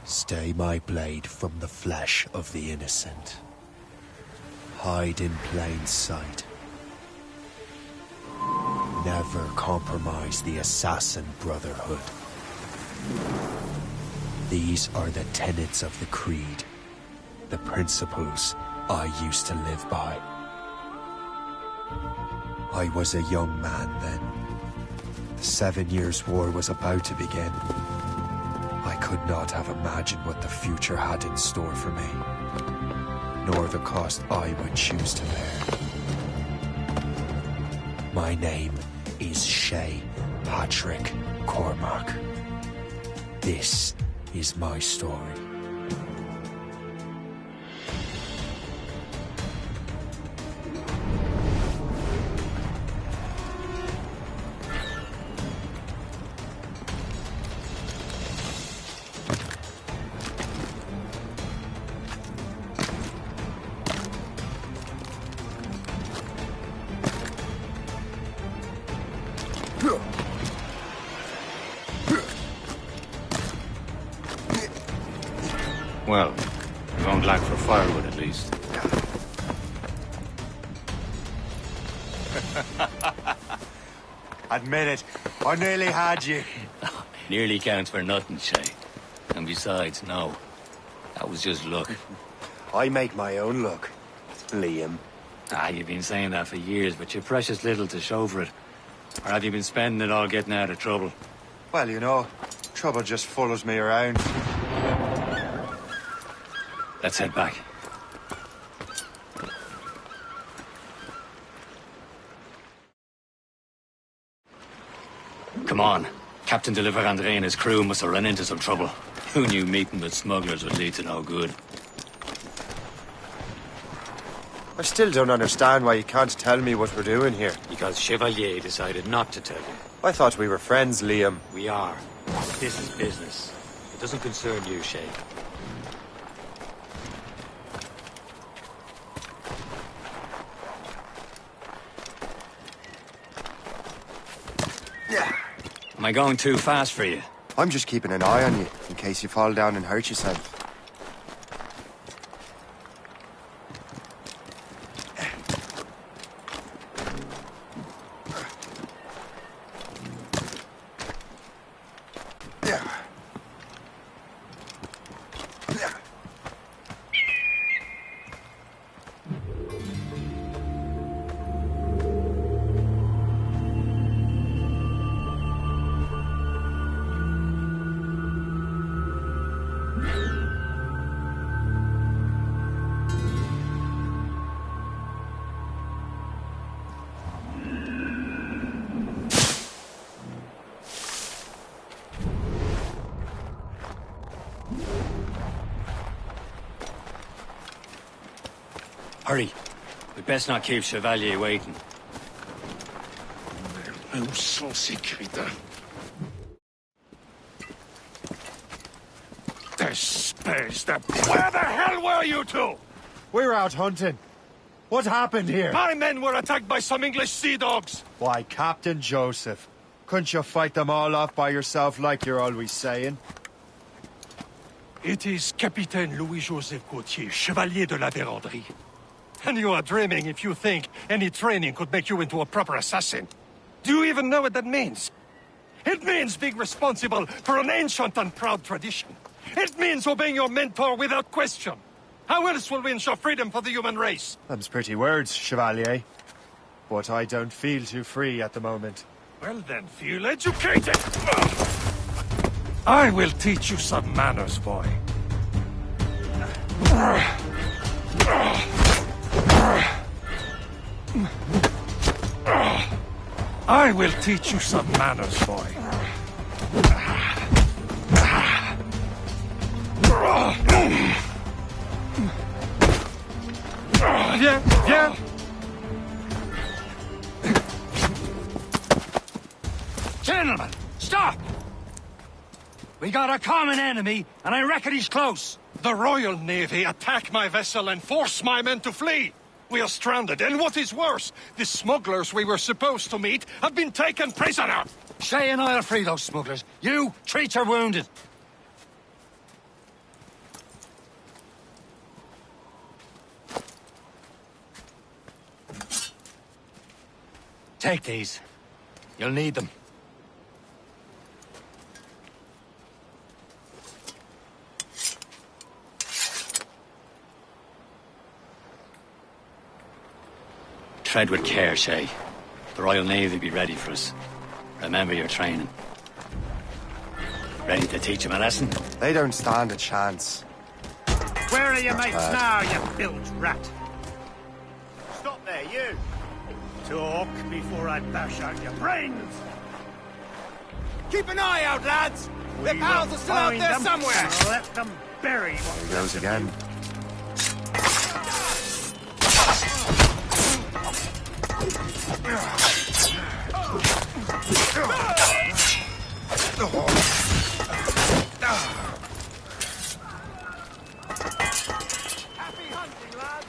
Stay my blade from the flesh of the innocent. Hide in plain sight. Never compromise the Assassin Brotherhood. These are the tenets of the creed, the principles I used to live by. I was a young man then. The 7 Years' War was about to begin. I could not have imagined what the future had in store for me, nor the cost I would choose to bear. My name is Shay Patrick Cormac. This is my story. Well, we won't lack for firewood at least. Admit it, I nearly had you. Nearly counts for nothing, Shay. And besides, no. That was just luck. I make my own luck, Liam. You've been saying that for years, but you're precious little to show for it. Or have you been spending it all getting out of trouble? Well, you know, trouble just follows me around. Let's head back. Come on. Captain de Andre and his crew must have run into some trouble. Who knew meeting with smugglers would lead to no good? I still don't understand why you can't tell me what we're doing here. Because Chevalier decided not to tell you. I thought we were friends, Liam. We are. But this is business. It doesn't concern you, Shay. Am I going too fast for you? I'm just keeping an eye on you, in case you fall down and hurt yourself. Hurry. We'd best not keep Chevalier waiting. Où sont ces crétins? Where the hell were you two? We were out hunting. What happened here? My men were attacked by some English sea dogs. Why, Captain Joseph. Couldn't you fight them all off by yourself like you're always saying? It is Capitaine Louis-Joseph Gauthier, Chevalier de la Vérendrye. And you are dreaming if you think any training could make you into a proper assassin. Do you even know what that means? It means being responsible for an ancient and proud tradition. It means obeying your mentor without question. How else will we ensure freedom for the human race? Them's pretty words, Chevalier. But I don't feel too free at the moment. Well then, feel educated! I will teach you some manners, boy. I will teach you some manners, boy. Viens, viens. Gentlemen, stop! We got a common enemy, and I reckon he's close. The Royal Navy attack my vessel and force my men to flee. We are stranded, and what is worse, the smugglers we were supposed to meet have been taken prisoner. Shay and I'll free those smugglers. You treat your wounded. Take these. You'll need them. Tread with care, Shay. The Royal Navy be ready for us. Remember your training. Ready to teach them a lesson? They don't stand a chance. Where are your mates now, you bilge rat? Stop there, you! Talk before I bash out your brains! Keep an eye out, lads! Their We pals will are still out find there them somewhere! and let them bury what There he goes again. Happy hunting, lads!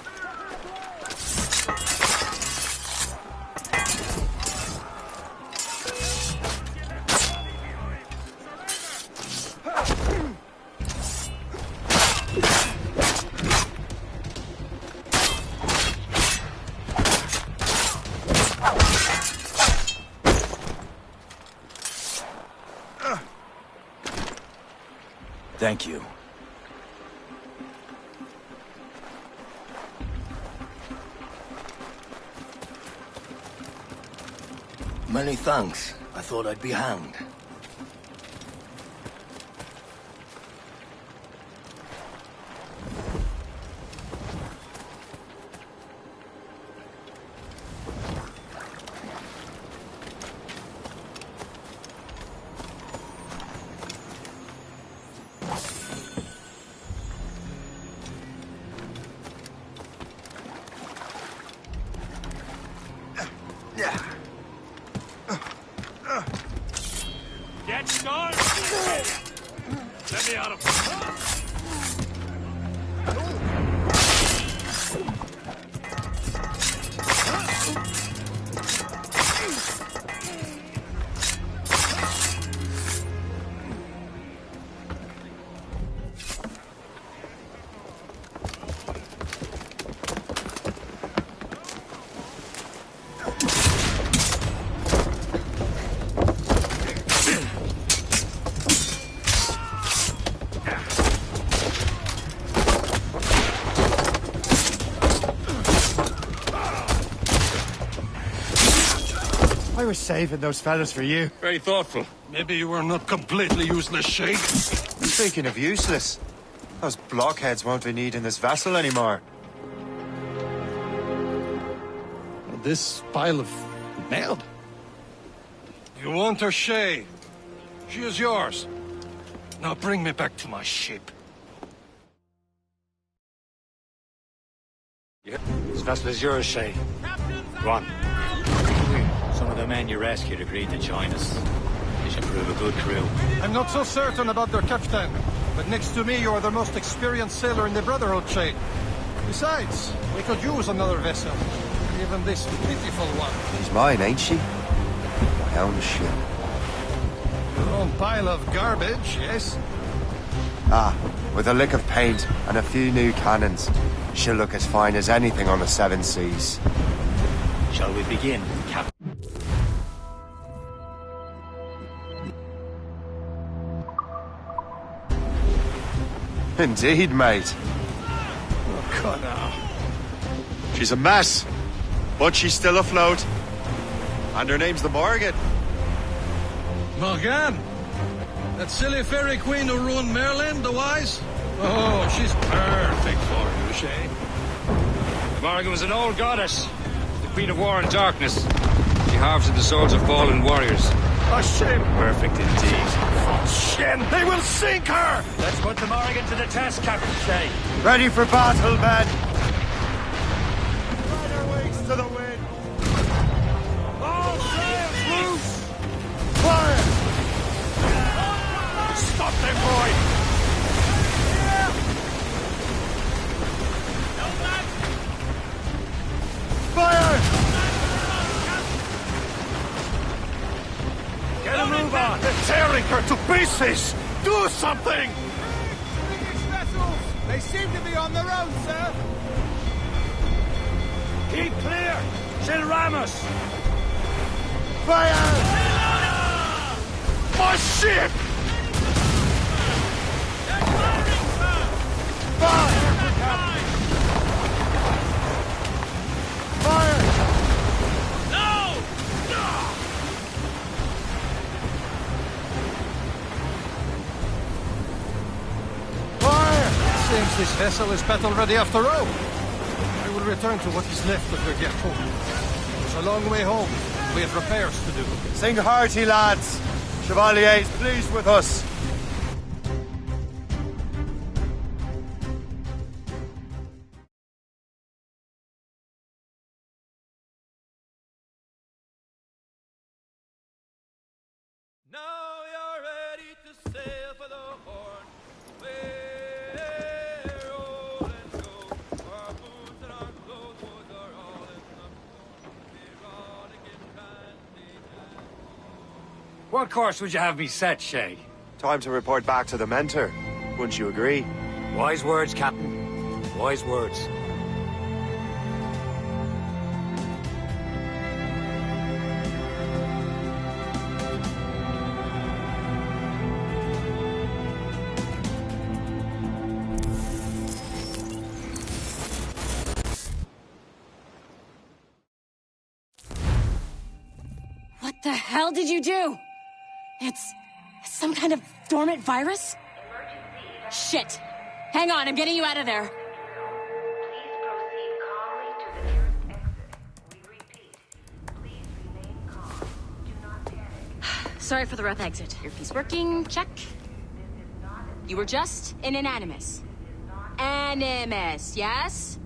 Thank you. Many thanks. I thought I'd be hanged. Get started! Let me out of... I was saving those fellas for you. Very thoughtful. Maybe you were not completely useless, Shay. Speaking of useless, those blockheads won't be needing this vessel anymore. This pile of mail? You want her, Shay? She is yours. Now bring me back to my ship. This vessel is yours, Shay. Go on. Some of the men you rescued agreed to join us. They should prove a good crew. I'm not so certain about their captain, but next to me you are the most experienced sailor in the Brotherhood, Shay. Besides, we could use another vessel. Even this pitiful one. She's mine, ain't she? My own ship. Your own pile of garbage, yes? Ah, with a lick of paint and a few new cannons, she'll look as fine as anything on the seven seas. Shall we begin, Captain? Indeed, mate. Oh, God, now. She's a mess, but she's still afloat. And her name's the Morgan. Morgan? That silly fairy queen who ruined Merlin, the wise? Oh, she's perfect for you, Shay. Morrigan was an old goddess, the queen of war and darkness. She harvested the souls of fallen warriors. A shame. Perfect indeed. Shen, they will sink her! Let's put the Morrigan to the test, Captain Shay. Ready for battle, men! Spread her wings to the wind. All sails loose! Fire! Stop them, boy! Fire! Get a move on! They're tearing her to pieces! Do something! British vessels! They seem to be on their own, sir. Keep clear! She'll ram us! Fire! My ship! Fire! Fire! Fire! Seems this vessel is battle ready after all. I will return to what is left of the Gertrude. It's a long way home. We have repairs to do. Sing hearty, lads. Chevalier is pleased with us. Now you're ready to sail for the Horn. We're rolling go. Our boots and our clothes are all in the What course would you have me set, Shay? Time to report back to the mentor. Wouldn't you agree? Wise words, Captain. Wise words. What the hell did you do? It's some kind of dormant virus? Shit. Hang on, I'm getting you out of there. Please proceed calmly to the nearest exit. We repeat, please remain calm. Do not panic. Sorry for the rough exit. Earpiece working, check. You were just in an animus. Animus, yes?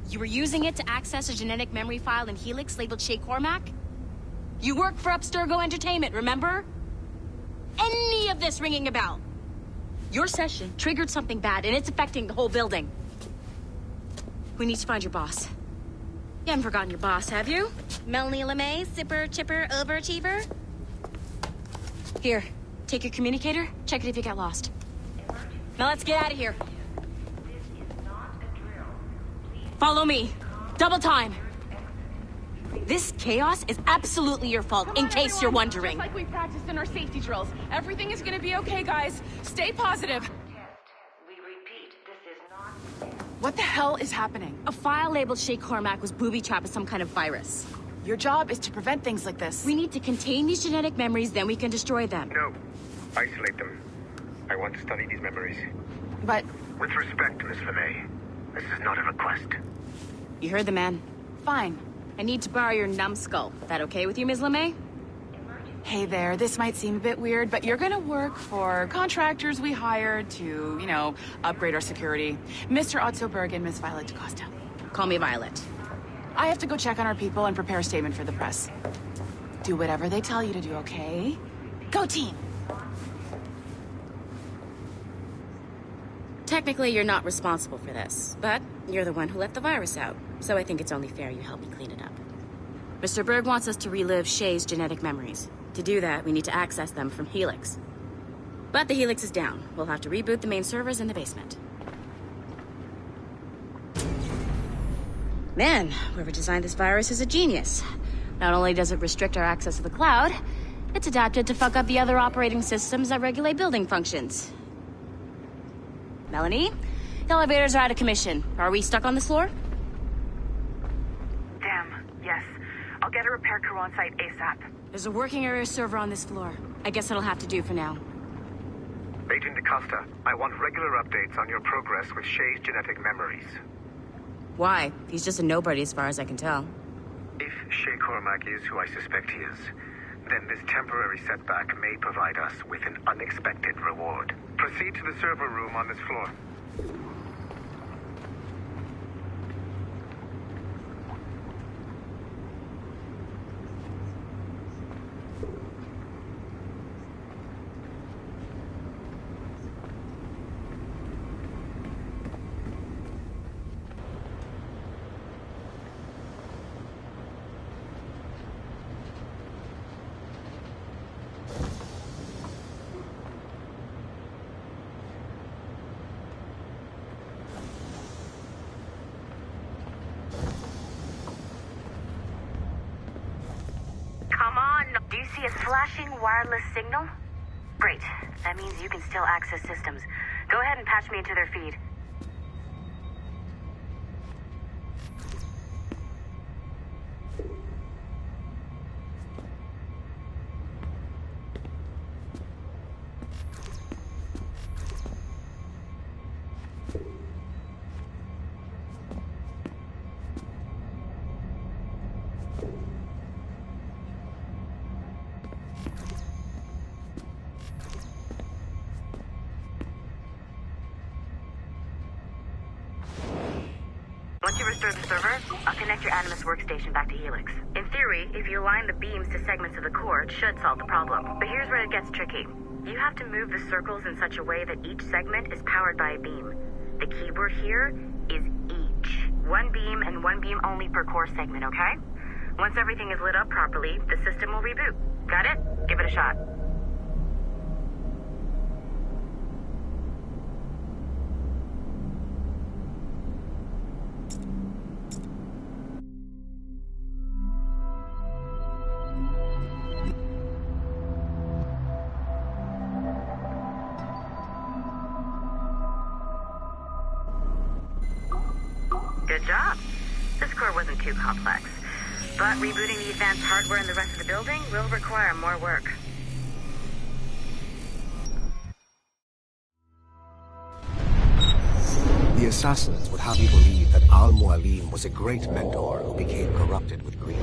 You were using it to access a genetic memory file in Helix labeled Shay Cormac? You work for Abstergo Entertainment, remember? Any of this ringing a bell? Your session triggered something bad, and it's affecting the whole building. We need to find your boss. You haven't forgotten your boss, have you? Melanie LeMay, zipper, chipper, overachiever? Here, take your communicator, check it if you get lost. Now let's get out of here. Follow me. Double time. This chaos is absolutely your fault, in case you're wondering. Just like we practiced in our safety drills. Everything is gonna be okay, guys. Stay positive. We repeat, this is not... What the hell is happening? A file labeled Shay Cormac was booby-trapped with some kind of virus. Your job is to prevent things like this. We need to contain these genetic memories, then we can destroy them. No. Isolate them. I want to study these memories. But... With respect, Miss LeMay, this is not a request. You heard the man. Fine. I need to borrow your numbskull. That okay with you, Ms. LeMay? Hey there, this might seem a bit weird, but you're gonna work for contractors we hired to, you know, upgrade our security. Mr. Otto Berg and Miss Violet DaCosta. Call me Violet. I have to go check on our people and prepare a statement for the press. Do whatever they tell you to do, okay? Go team! Technically, you're not responsible for this, but you're the one who let the virus out, so I think it's only fair you help me clean it up. Mr. Berg wants us to relive Shay's genetic memories. To do that, we need to access them from Helix. But the Helix is down. We'll have to reboot the main servers in the basement. Man, whoever designed this virus is a genius. Not only does it restrict our access to the cloud, it's adapted to fuck up the other operating systems that regulate building functions. Melanie? The elevators are out of commission. Are we stuck on this floor? Damn, yes. I'll get a repair crew on site ASAP. There's a working area server on this floor. I guess it'll have to do for now. Agent DaCosta, I want regular updates on your progress with Shay's genetic memories. Why? He's just a nobody as far as I can tell. If Shay Cormac is who I suspect he is, then this temporary setback may provide us with an unexpected reward. Proceed to the server room on this floor. see a flashing wireless signal? Great. That means you can still access systems. Go ahead and patch me into their feed. Once you restore the server, I'll connect your Animus workstation back to Helix. In theory, if you align the beams to segments of the core, it should solve the problem. But here's where it gets tricky. You have to move the circles in such a way that each segment is powered by a beam. The keyword here is each. One beam and one beam only per core segment, okay? Once everything is lit up properly, the system will reboot. Got it? Give it a shot. Good job. This core wasn't too complex, but rebooting the advanced hardware in the rest of the building will require more work. The Assassins would have you believe that Al-Mualim was a great mentor who became corrupted with greed,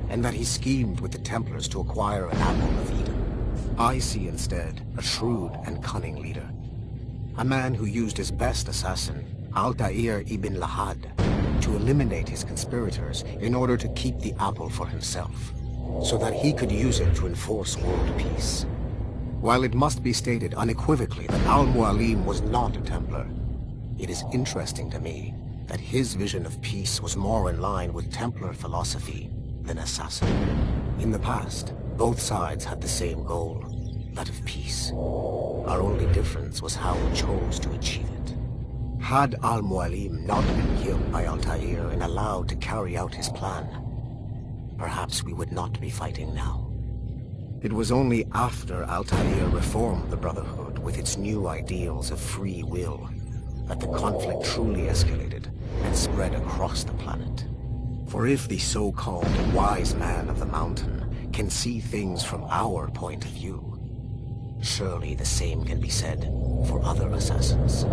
and that he schemed with the Templars to acquire an apple of Eden. I see instead a shrewd and cunning leader, a man who used his best assassin, Altair ibn Lahad, to eliminate his conspirators in order to keep the apple for himself, so that he could use it to enforce world peace. While it must be stated unequivocally that Al-Mualim was not a Templar, it is interesting to me that his vision of peace was more in line with Templar philosophy than Assassin. In the past, both sides had the same goal, that of peace. Our only difference was how we chose to achieve it. Had Al-Mualim not been killed by Altair and allowed to carry out his plan, perhaps we would not be fighting now. It was only after Altair reformed the Brotherhood with its new ideals of free will that the conflict truly escalated and spread across the planet. For if the so-called wise man of the mountain can see things from our point of view, surely the same can be said for other assassins.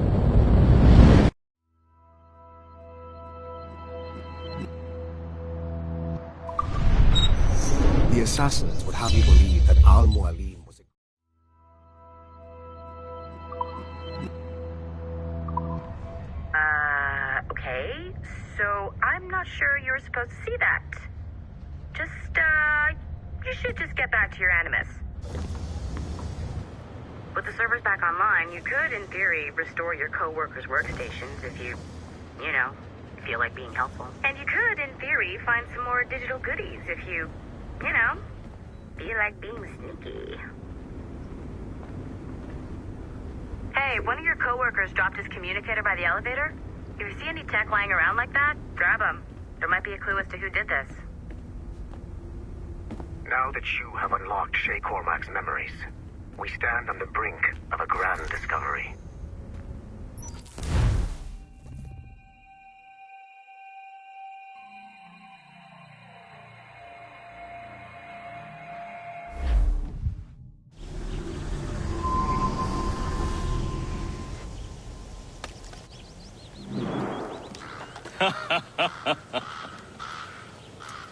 The Assassins would have you believe that Al-Mualim was Okay, so I'm not sure you're supposed to see that. You should just get back to your Animus. With the servers back online, you could, in theory, restore your co-workers' workstations if you feel like being helpful. And you could, in theory, find some more digital goodies if you feel like being sneaky. Hey, one of your co-workers dropped his communicator by the elevator. If you see any tech lying around like that, grab them. There might be a clue as to who did this. Now that you have unlocked Shay Cormac's memories, we stand on the brink of a grand discovery.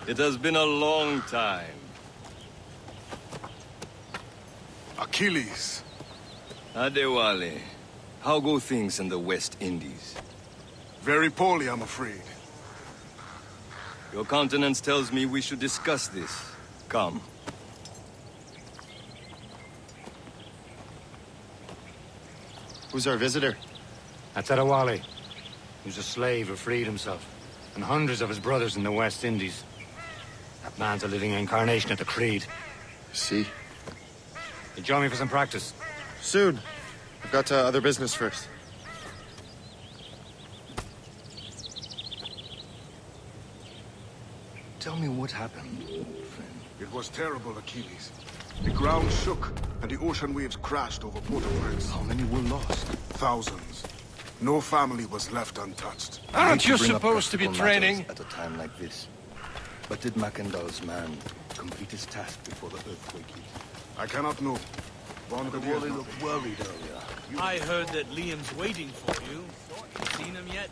It has been a long time. Achilles. Adewale, how go things in the West Indies? Very poorly, I'm afraid. Your countenance tells me we should discuss this. Come. Who's our visitor? That's Adewale. He was a slave who freed himself, and hundreds of his brothers in the West Indies. That man's a living incarnation of the Creed. See? You join me for some practice? Soon. I've got other business first. Tell me what happened, friend. It was terrible, Achilles. The ground shook, and the ocean waves crashed over Port-au-Prince. How many were lost? Thousands. No family was left untouched. Aren't you supposed to be training? At a time like this. But did Mackendall's man complete his task before the earthquake hit? I cannot know. Wally looked worried earlier. I heard that Liam's waiting for you. Seen him yet?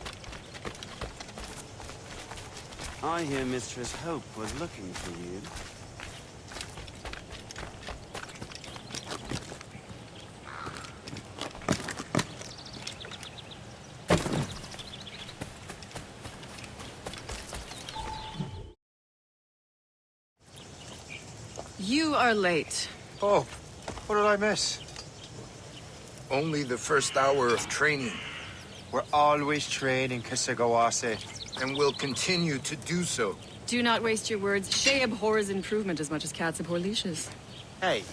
I hear Mistress Hope was looking for you. You are late. Oh, what did I miss? Only the first hour of training. We're always training, Kisagawase. And will continue to do so. Do not waste your words. Shay abhors improvement as much as cats abhor leashes. Hey.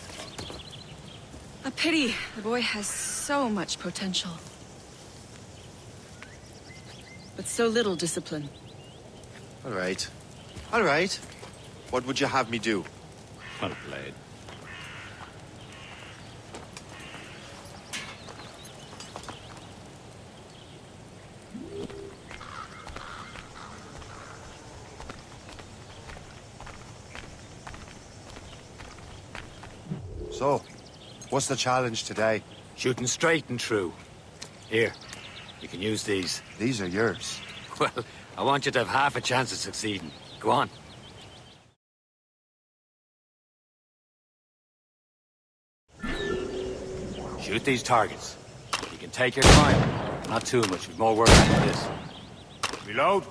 A pity. The boy has so much potential. But so little discipline. All right. All right. What would you have me do? Well played. So, what's the challenge today? Shooting straight and true. Here, you can use these. These are yours. Well, I want you to have half a chance of succeeding. Go on. Shoot these targets. You can take your time. Not too much. We've more work after this. Reload.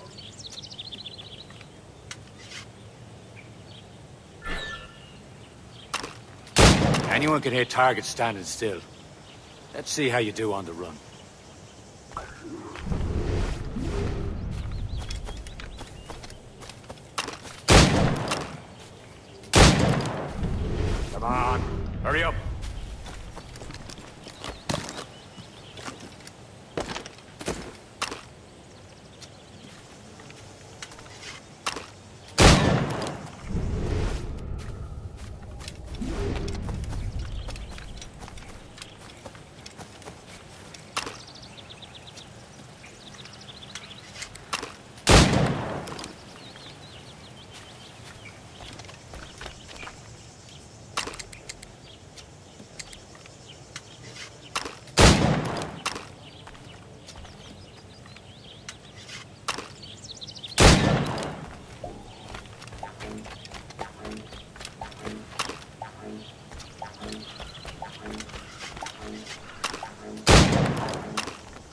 Anyone can hit targets standing still. Let's see how you do on the run. Come on, hurry up.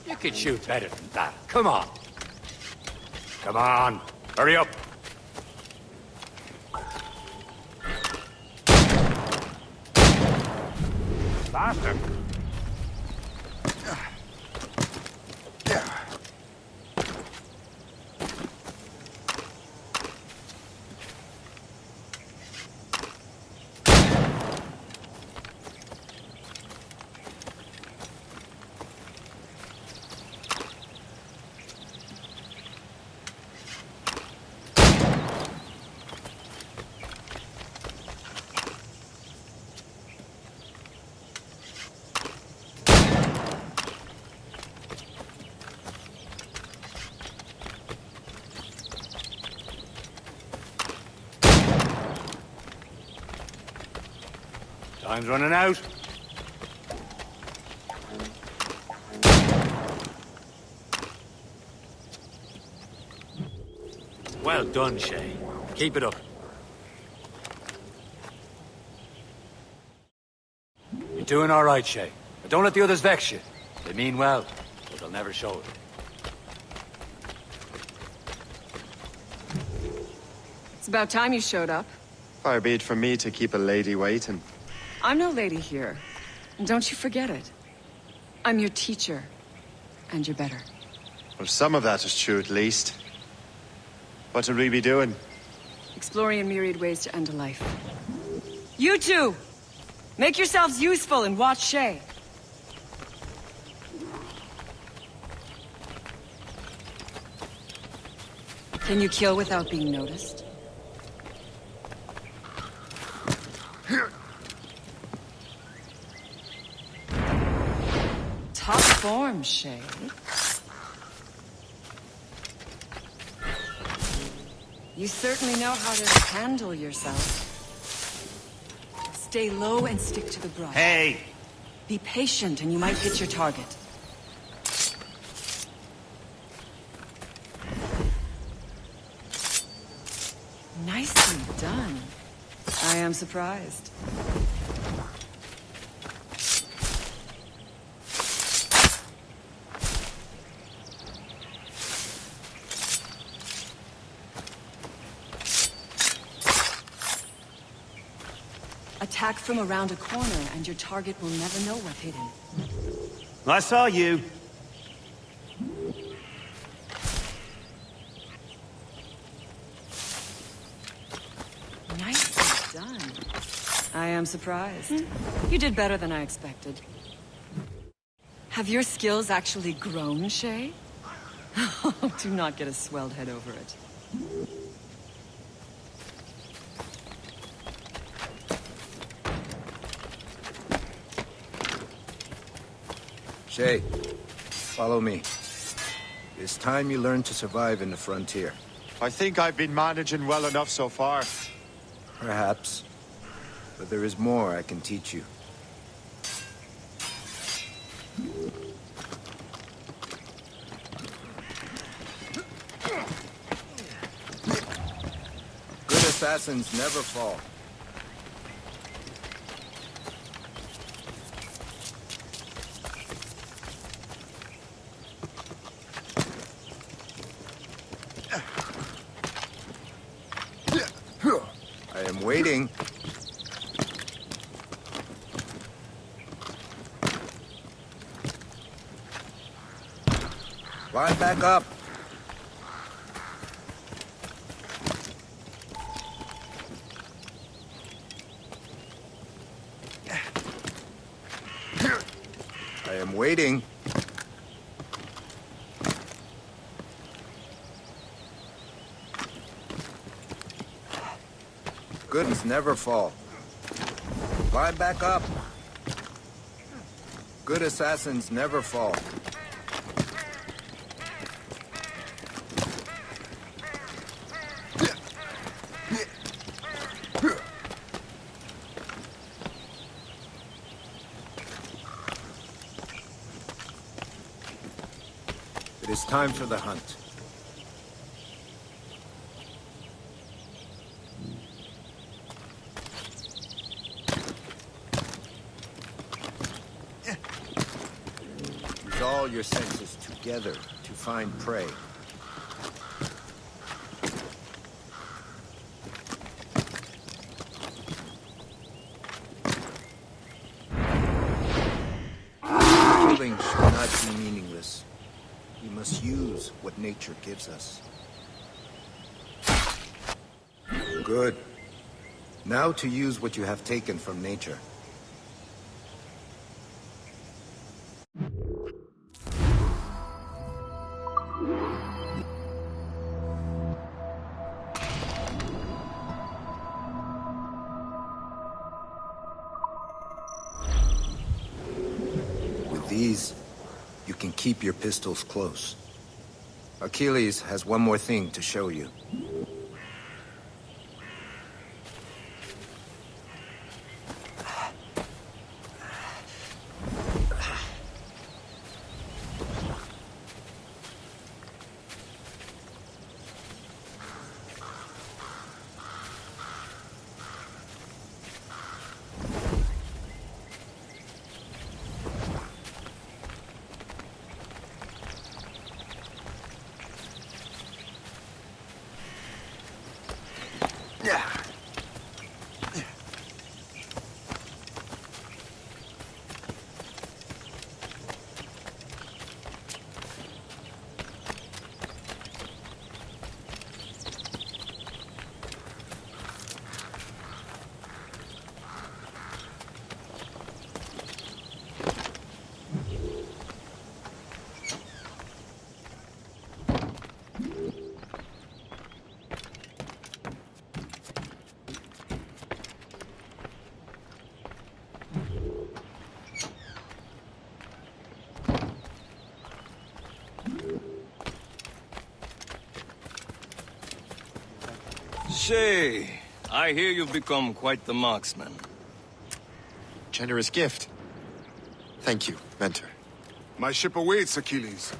You could shoot better than that. Come on. Come on. Hurry up. Faster. Time's running out. Well done, Shay. Keep it up. You're doing all right, Shay. But don't let the others vex you. They mean well, but they'll never show it. It's about time you showed up. Far be it from me to keep a lady waiting. I'm no lady here. And don't you forget it. I'm your teacher. And you're better. Well, some of that is true, at least. What will we be doing? Exploring a myriad ways to end a life. You two! Make yourselves useful and watch Shay. Can you kill without being noticed? form, Shay. You certainly know how to handle yourself. Stay low and stick to the brush. Hey! Be patient and you might hit your target. Nicely done. I am surprised. Attack from around a corner and your target will never know what hit him. I saw you. Nicely done. I am surprised. You did better than I expected. Have your skills actually grown, Shay? Do not get a swelled head over it. Shay, follow me. It's time you learn to survive in the frontier. I think I've been managing well enough so far. Perhaps. But there is more I can teach you. Good assassins never fall. I am waiting. Line back up. I am waiting. Good ones never fall. Line back up. Good assassins never fall. It is time for the hunt. Use all your senses together to find prey. Killing should not be meaningless. We must use what nature gives us. Good. Now to use what you have taken from nature. With these, you can keep your pistols close. Achilles has one more thing to show you. Shay, I hear you've become quite the marksman. Generous gift. Thank you, Mentor. My ship awaits, Achilles.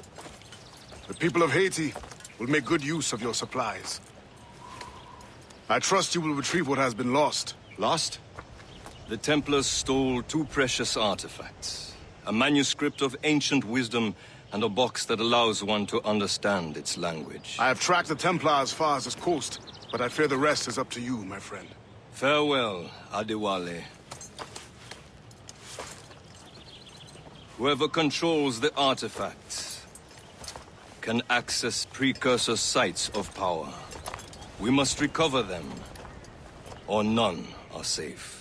The people of Haiti will make good use of your supplies. I trust you will retrieve what has been lost. Lost? The Templars stole 2 precious artifacts. A manuscript of ancient wisdom and a box that allows one to understand its language. I have tracked the Templar as far as this coast, but I fear the rest is up to you, my friend. Farewell, Adewale. Whoever controls the artifacts can access precursor sites of power. We must recover them, or none are safe.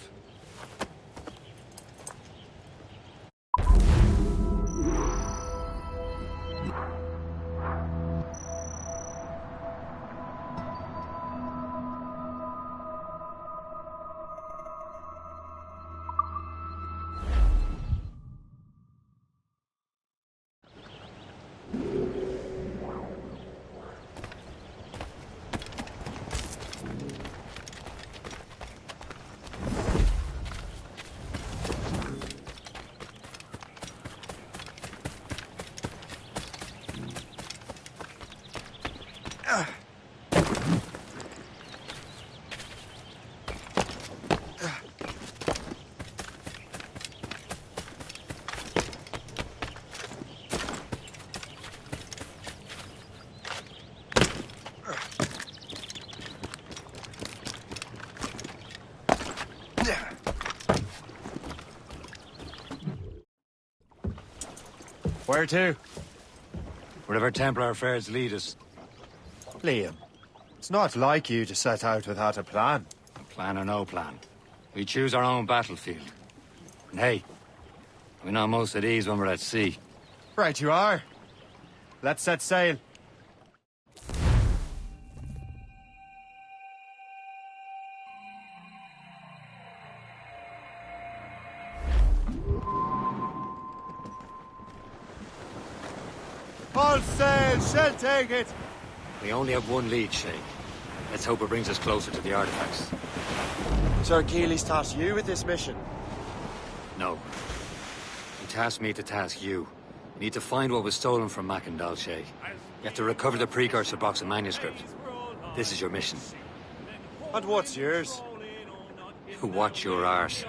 Where to? Wherever Templar affairs lead us. Liam, it's not like you to set out without a plan. Plan or no plan. We choose our own battlefield. And hey, we're not most at ease when we're at sea. Right you are. Let's set sail. All sail, shall take it. We only have one lead, Shay. Let's hope it brings us closer to the artifacts. Sir Achilles tasked you with this mission? No. He tasked me to task you. You need to find what was stolen from Mackandal, Shay. You have to recover the precursor box and manuscript. This is your mission. And what's yours? Watch your arse.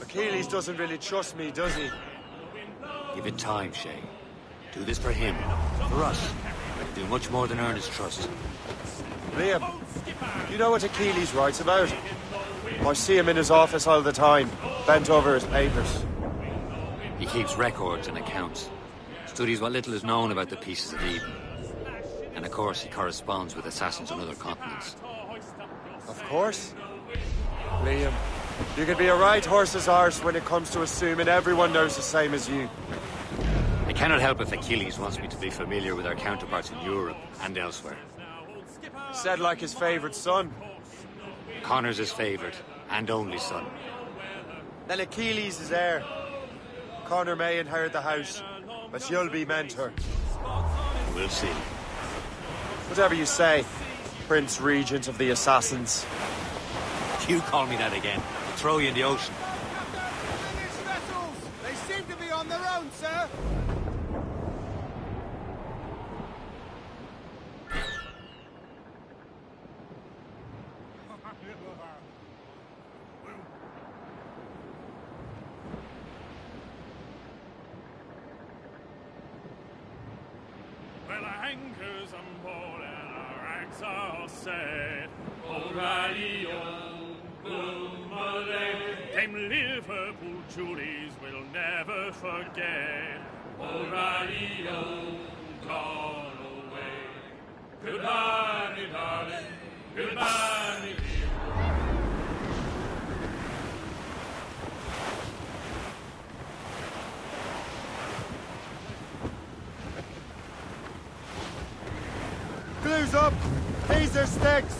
Achilles doesn't really trust me, does he? Give it time, Shay. Do this for him. For us. Do much more than earn his trust. Liam, you know what Achilles writes about? I see him in his office all the time, bent over his papers. He keeps records and accounts. Studies what little is known about the pieces of Eden. And of course, he corresponds with assassins on other continents. Of course. Liam, you can be a right horse's arse when it comes to assuming everyone knows the same as you. I cannot help if Achilles wants me to be familiar with our counterparts in Europe and elsewhere. Said like his favorite son. Connor's his favorite and only son. Then Achilles is heir. Connor may inherit the house, but you'll be mentor. We'll see. Whatever you say, Prince Regent of the Assassins. You call me that again, I'll throw you in the ocean. They seem to be on their own, sir. Well, our anchors on board and our acts are set. O'Reilly, Dame Liverpool Julies will never forget. O'Reilly, gone away. Goodbye, me darling. Goodbye, me dear. Glues up! Taser sticks!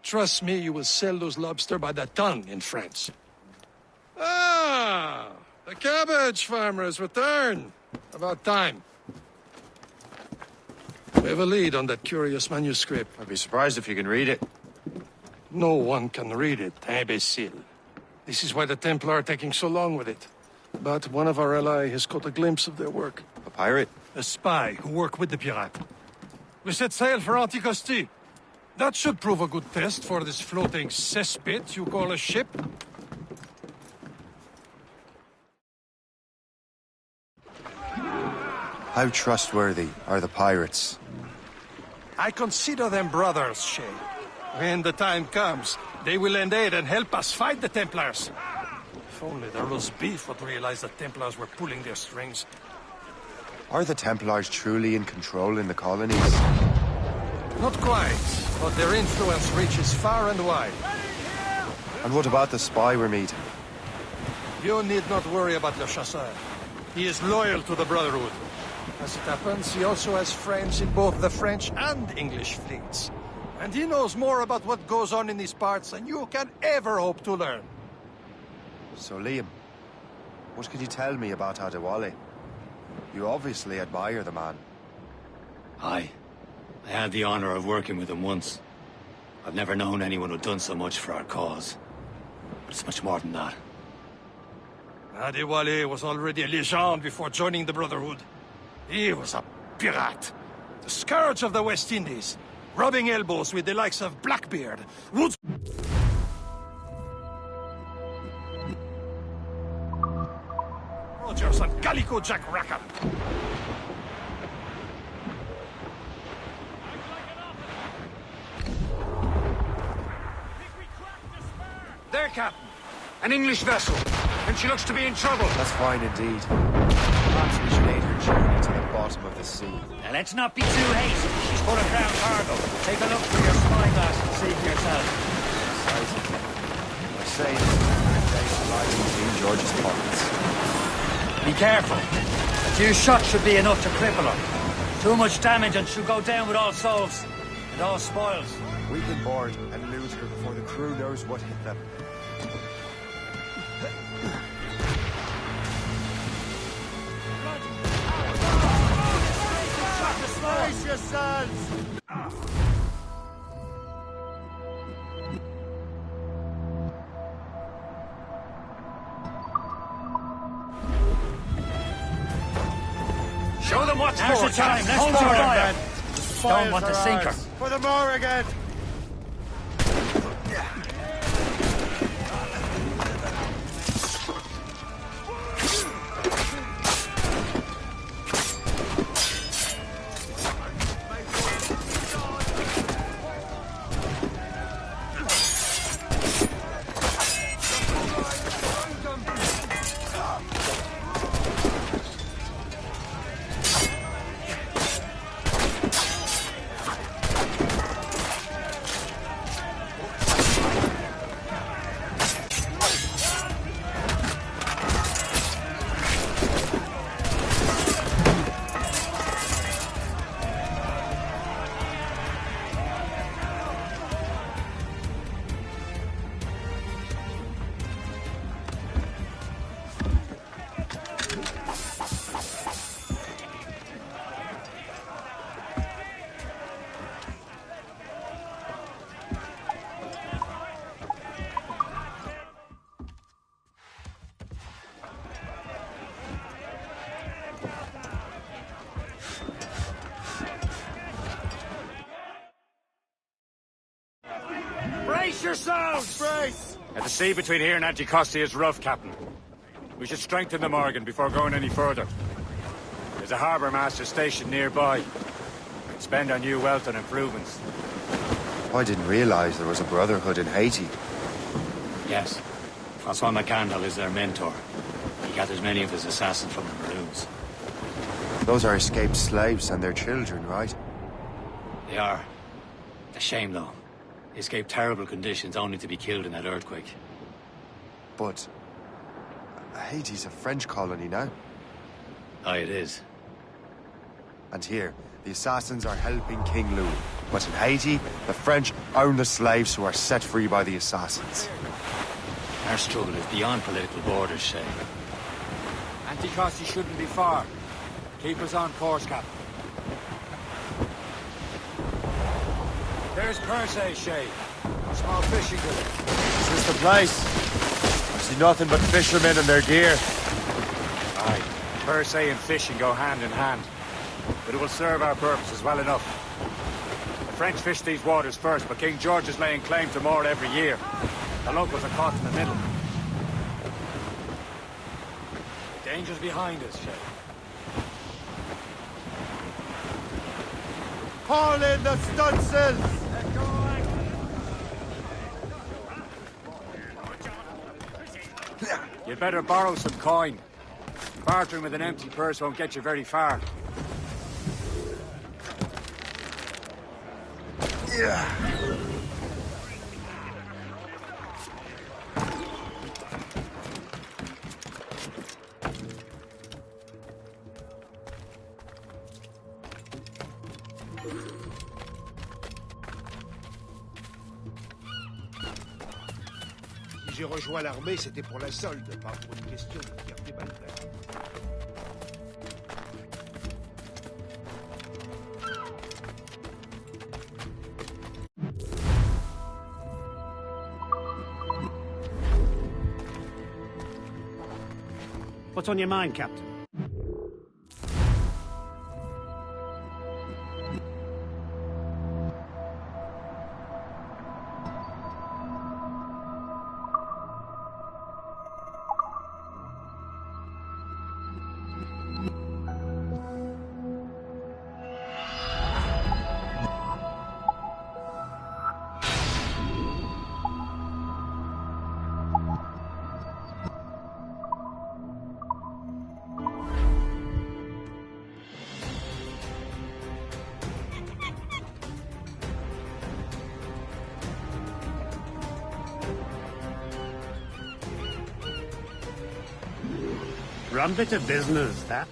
Trust me, you will sell those lobster by the ton in France. Ah! The cabbage farmer has returned. About time. We have a lead on that curious manuscript. I'd be surprised if you can read it. No one can read it, imbecile. This is why the Templar are taking so long with it. But one of our allies has caught a glimpse of their work. A pirate? A spy who worked with the pirate. We set sail for Anticosti. That should prove a good test for this floating cesspit you call a ship. How trustworthy are the pirates? I consider them brothers, Shay. When the time comes, they will lend aid and help us fight the Templars. If only the roast beef would realize the Templars were pulling their strings. Are the Templars truly in control in the colonies? Not quite, but their influence reaches far and wide. And what about the spy we're meeting? You need not worry about Le Chasseur. He is loyal to the Brotherhood. As it happens, he also has friends in both the French and English fleets. And he knows more about what goes on in these parts than you can ever hope to learn. So, Liam, what can you tell me about Adewale? You obviously admire the man. Aye. I had the honor of working with him once. I've never known anyone who'd done so much for our cause. But it's much more than that. Adewale was already a legend before joining the Brotherhood. He was a pirate. The scourge of the West Indies. Rubbing elbows with the likes of Blackbeard, Woods... Rogers and Calico Jack Rackham. There, Captain. An English vessel. And she looks to be in trouble. That's fine indeed. Perhaps we should aid her journey to the bottom of the sea. Now let's not be too hasty. She's full of ground cargo. Take a look through your spyglass and see for yourself. I say this lies in King George's pockets. Be careful. A few shots should be enough to cripple her. Too much damage and she'll go down with all souls and all spoils. We can board and loot her before the crew knows what hit them. Brace yourselves! Show them what's Now's for. the time. Let's Hold go your fire. men. Don't want to sink her. For the Morrigan! Brace yourselves! Brace! Now, the sea between here and Anticosti is rough, Captain. We should strengthen the Morgan before going any further. There's a harbour master stationed nearby. We can spend our new wealth on improvements. I didn't realize there was a brotherhood in Haiti. Yes. Francois McCandle is their mentor. He gathers many of his assassins from the Maroons. Those are escaped slaves and their children, right? They are. A shame, though. They escaped terrible conditions only to be killed in that earthquake. But Haiti's a French colony now. Aye, it is. And here, the assassins are helping King Louis. But in Haiti, the French own the slaves who are set free by the assassins. Our struggle is beyond political borders, Shay. Anticosti shouldn't be far. Keep us on course, Captain. There's Persay, Shay. Small fishing village. Is this the place? I see nothing but fishermen and their gear. Aye. Persay and fishing go hand in hand. But it will serve our purposes well enough. The French fish these waters first, but King George is laying claim to more every year. The locals are caught in the middle. The danger's behind us, Shay. Haul in the stunsails! You'd better borrow some coin. Bartering with an empty purse won't get you very far. Yeah. Si j'ai rejoint l'armée, c'était pour la solde, pas pour une question de fierté mal faite. What's on your mind, Captain? Rum bit of business, that.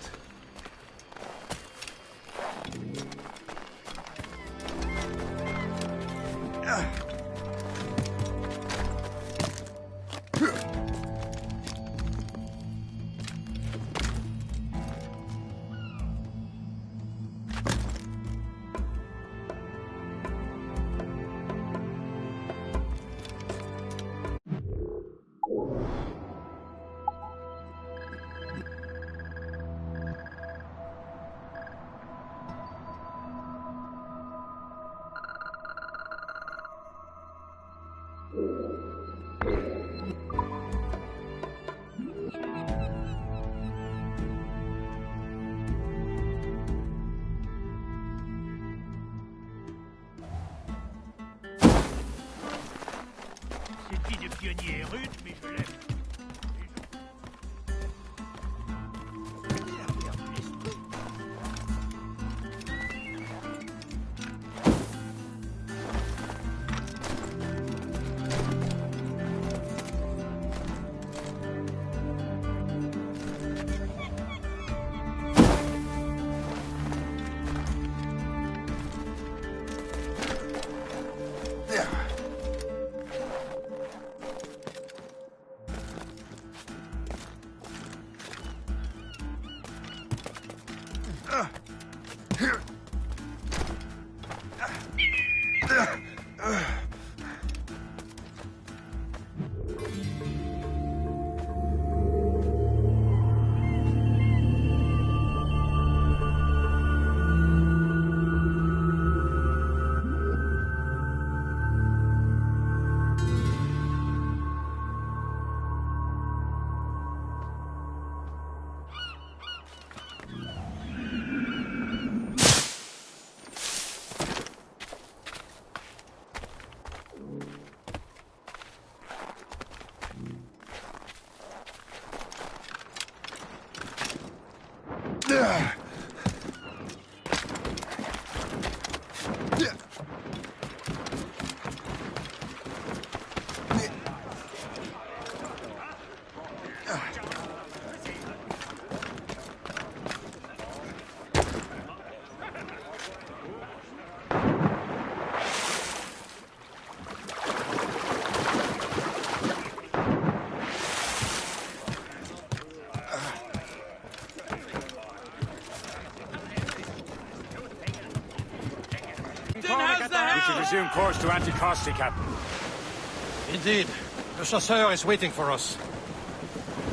Cette fille de pionnier est rude, mais je l'aime. should resume course to Anticosti, Captain. Indeed. The chasseur is waiting for us.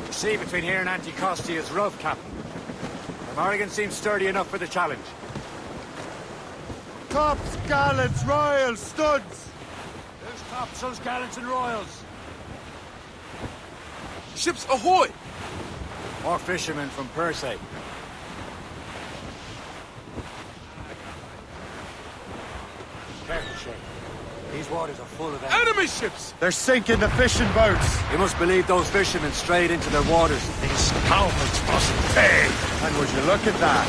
The sea between here and Anticosti is rough, Captain. The Morrigan seems sturdy enough for the challenge. Tops, gallants, royals, studs! There's topsails, gallants, and royals. Ships ahoy! More fishermen from Persay. Careful, Shay. These waters are full of enemy ships! They're sinking the fishing boats! You must believe those fishermen strayed into their waters. These cowards must pay! And would you look at that?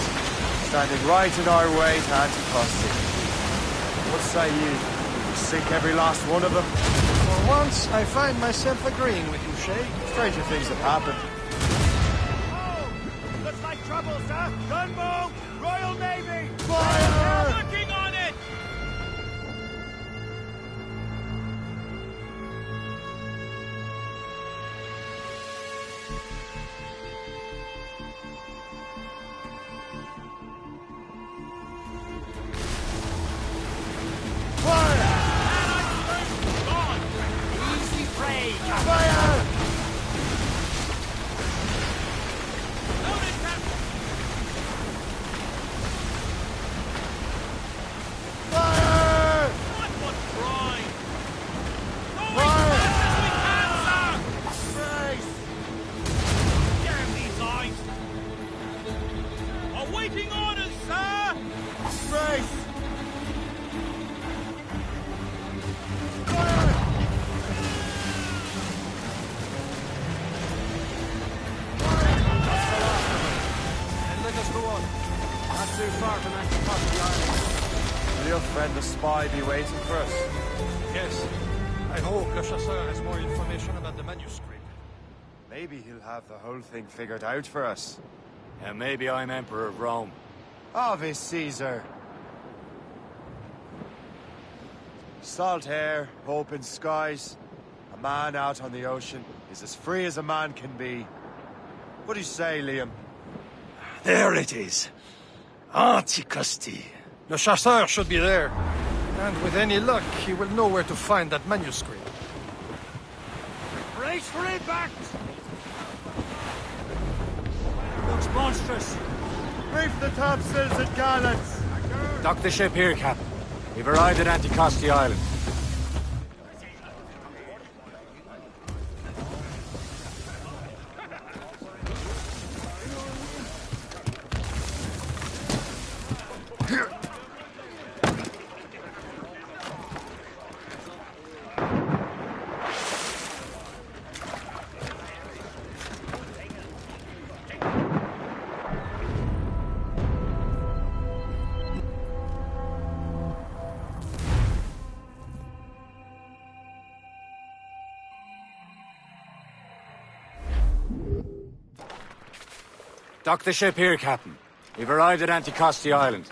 Standing right in our way to Anticosti. What say you? We sink every last one of them? For once, I find myself agreeing with you, Shay. Stranger things have happened. Oh! Looks like trouble, sir! Gunboat! Royal Navy! Fire! Working on it! Real friend, the spy, be waiting for us. Yes. I hope Le Chasseur has more information about the manuscript. Maybe he'll have the whole thing figured out for us. And maybe I'm Emperor of Rome. Ave Caesar. Salt air, open skies. A man out on the ocean is as free as a man can be. What do you say, Liam? There it is. Anticosti. Le Chasseur should be there. And with any luck, he will know where to find that manuscript. Brace for impact! Looks monstrous. Reef the topsails and gallants! Dock the ship here, Captain. We've arrived at Anticosti Island. Dock the ship here, Captain. We've arrived at Anticosti Island.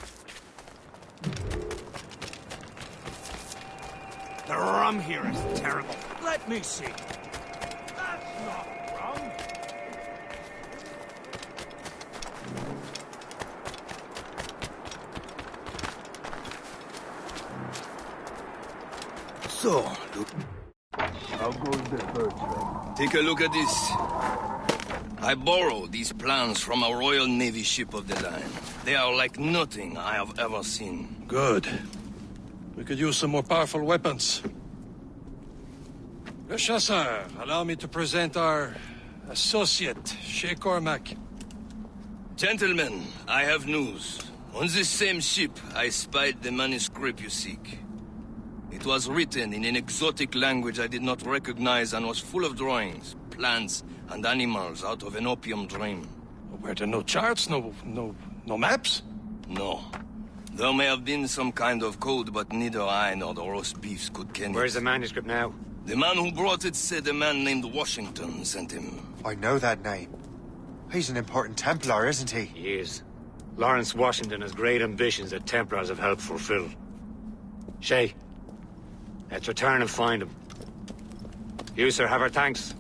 The rum here is terrible. Let me see. That's not rum. So, look. How goes the first? Take a look at this. I borrowed these plans from a Royal Navy ship of the line. They are like nothing I have ever seen. Good. We could use some more powerful weapons. Le Chasseur, allow me to present our associate, Shay Cormac. Gentlemen, I have news. On this same ship, I spied the manuscript you seek. It was written in an exotic language I did not recognize and was full of drawings, plants, and animals out of an opium dream. Were there no charts, no maps? No. There may have been some kind of code, but neither I nor the roast beefs could ken it. Where's the manuscript now? The man who brought it said a man named Washington sent him. I know that name. He's an important Templar, isn't he? He is. Lawrence Washington has great ambitions that Templars have helped fulfill. Shay, let's return and find him. You, sir, have our thanks.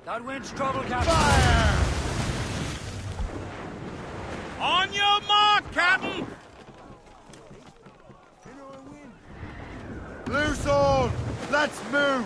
That wind's trouble, Captain. Fire! On your mark, Captain! Loose all! Let's move!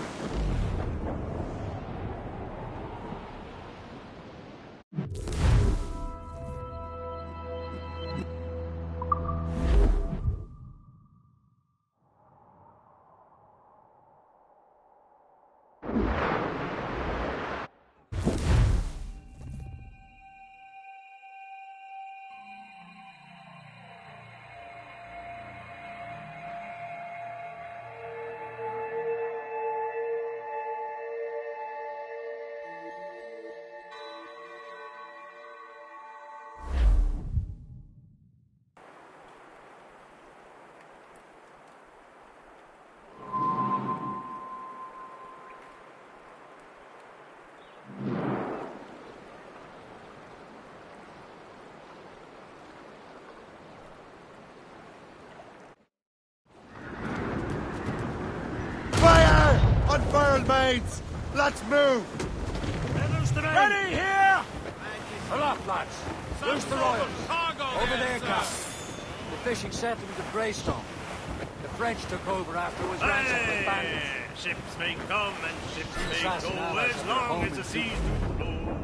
Unfurled, mates! Let's move! Ready here! Aloft, lads. Loose the royals. Over there, Captain. The fishing settlement at Greystone. The French took over after it was ransacked with bandits. Ships may come and ships may go as long as the seas do flow.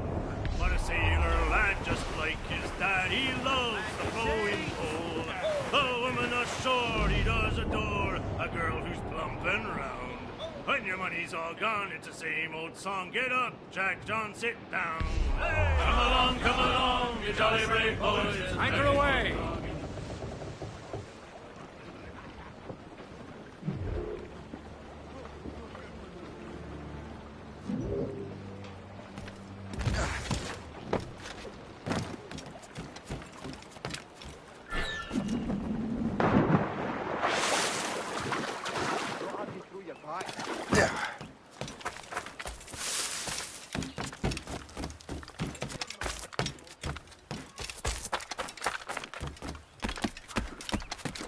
But a sailor lad just like his dad, he loves the flowing pole. A woman ashore he does adore, a girl who's plump and round. When your money's all gone, it's the same old song. Get up, Jack John, sit down. Hey! Come along, you jolly brave boys. Anchor away!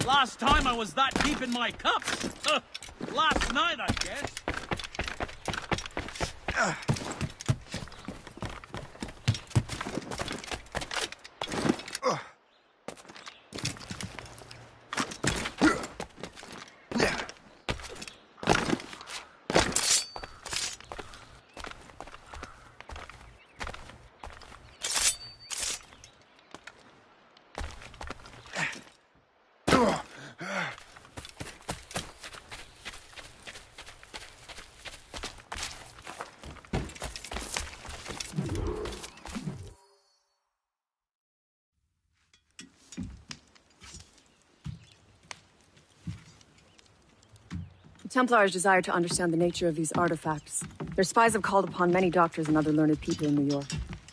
Last time I was that deep in my cups. Last night, I guess. The Templars desire to understand the nature of these artifacts. Their spies have called upon many doctors and other learned people in New York.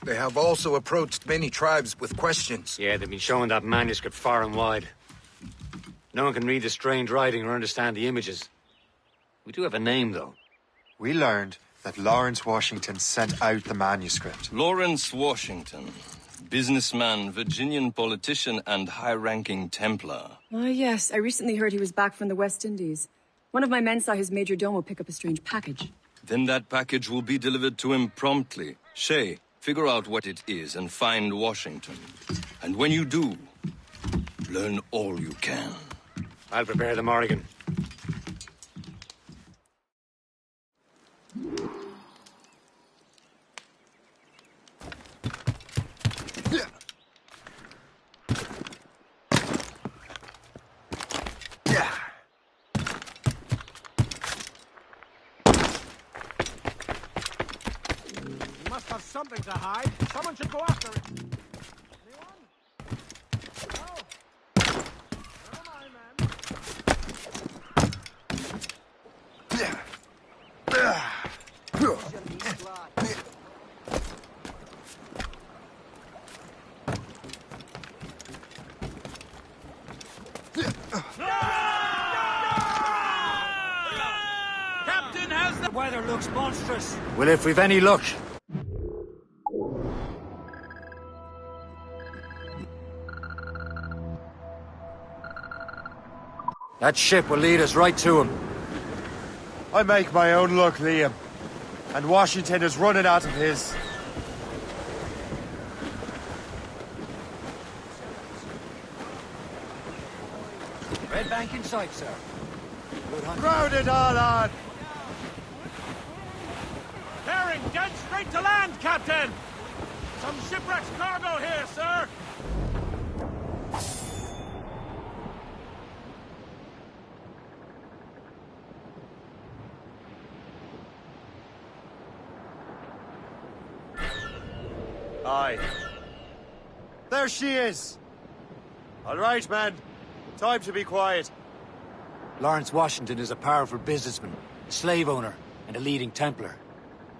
They have also approached many tribes with questions. Yeah, they've been showing that manuscript far and wide. No one can read the strange writing or understand the images. We do have a name, though. We learned that Lawrence Washington sent out the manuscript. Lawrence Washington. Businessman, Virginian politician, and high-ranking Templar. Ah, yes. I recently heard he was back from the West Indies. One of my men saw his major domo pick up a strange package. Then that package will be delivered to him promptly. Shay, figure out what it is and find Washington. And when you do, learn all you can. I'll prepare the Morrigan. must have something to hide. Someone should go after it. Captain, how's the weather? Looks monstrous. Well, if we've any luck. That ship will lead us right to him. I make my own luck, Liam. And Washington is running out of his. Red bank in sight, sir. Good hunting. Crowd it all on! Bearing dead straight to land, Captain! Some shipwreck's cargo here, sir! Aye. There she is! All right, men. Time to be quiet. Lawrence Washington is a powerful businessman, a slave owner, and a leading Templar.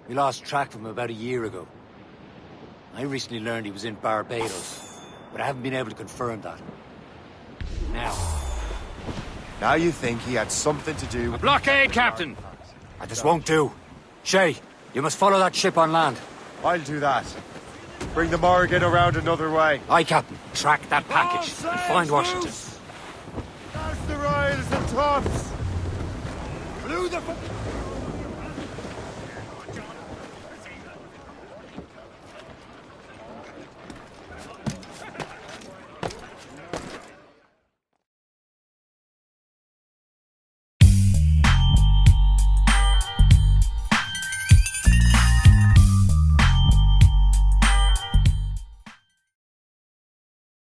We lost track of him about a year ago. I recently learned he was in Barbados, but I haven't been able to confirm that. Now you think he had something to do with... Blockade, Captain! That just won't do. Shay, you must follow that ship on land. I'll do that. Bring the Morrigan around another way. Aye, Captain. Track that package and find Washington. There's the Royals and Tops! Blew the...